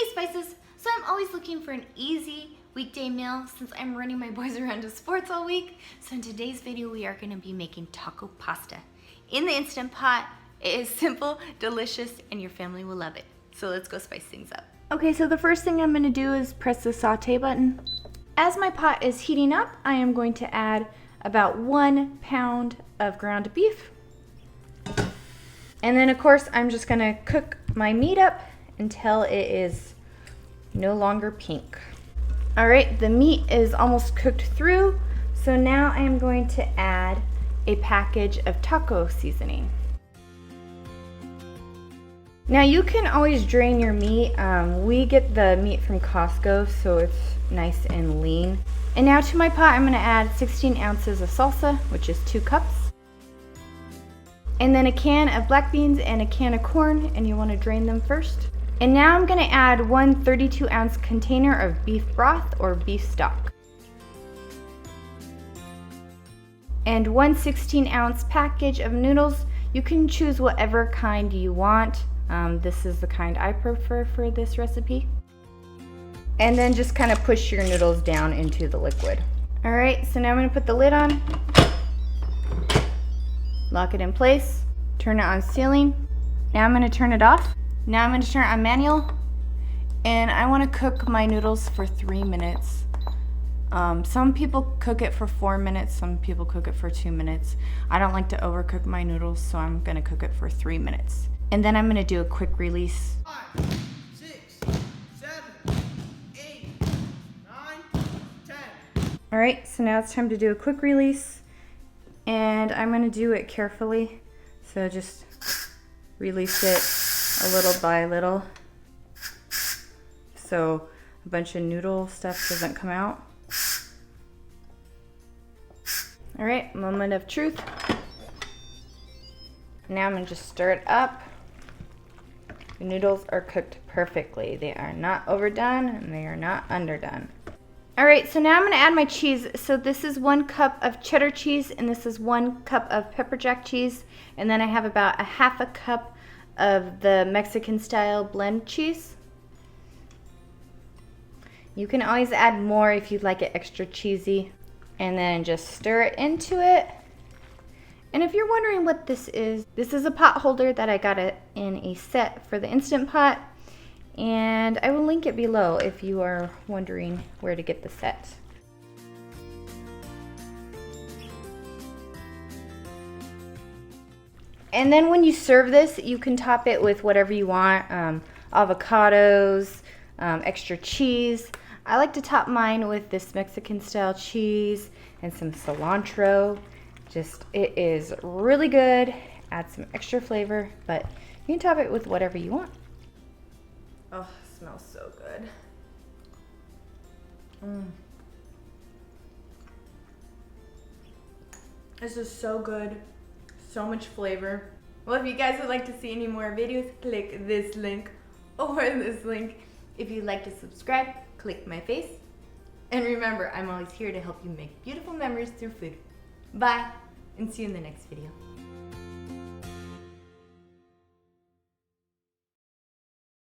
Hey Spices! So I'm always looking for an easy weekday meal since I'm running my boys around to sports all week. So in today's video we are going to be making taco pasta in the Instant Pot. It is simple, delicious, and your family will love it. So let's go spice things up. Okay, so the first thing I'm going to do is press the saute button. As my pot is heating up, I am going to add about 1 pound of ground beef. And then of course I'm just going to cook my meat up until it is no longer pink. All right, the meat is almost cooked through, so now I am going to add a package of taco seasoning. Now you can always drain your meat. We get the meat from Costco, so it's nice and lean. And now to my pot, I'm gonna add 16 ounces of salsa, which is 2 cups. And then a can of black beans and a can of corn, and you wanna drain them first. And now I'm gonna add 1 32-ounce container of beef broth or beef stock. And 1 16-ounce package of noodles. You can choose whatever kind you want. This is the kind I prefer for this recipe. And then just kind of push your noodles down into the liquid. All right, so now I'm gonna put the lid on. Lock it in place. Turn it on sealing. Now I'm gonna turn it off. Now I'm going to turn it on manual, and I want to cook my noodles for 3 minutes. Some people cook it for 4 minutes, some people cook it for 2 minutes. I don't like to overcook my noodles, so I'm going to cook it for 3 minutes. And then I'm going to do a quick release. 5, 6, 7, 8, 9, 10. Alright, so now it's time to do a quick release, and I'm going to do it carefully. So just release it a little by little, so a bunch of noodle stuff doesn't come out. All right, moment of truth. Now I'm gonna just stir it up. The noodles are cooked perfectly. They are not overdone and they are not underdone. All right, so now I'm gonna add my cheese. So this is 1 cup of cheddar cheese, and this is 1 cup of pepper jack cheese, and then I have about a half a cup of the Mexican style blend cheese. You can always add more if you'd like it extra cheesy, and then just stir it into it. And if you're wondering what this is a pot holder that I got it in a set for the Instant Pot, and I will link it below if you are wondering where to get the set. And then when you serve this, you can top it with whatever you want, avocados, extra cheese. I like to top mine with this Mexican style cheese and some cilantro. It is really good, add some extra flavor, but you can top it with whatever you want. Oh, it smells so good. This is so good. So much flavor. Well, if you guys would like to see any more videos, click this link or this link. If you'd like to subscribe, click my face. And remember, I'm always here to help you make beautiful memories through food. Bye, and see you in the next video.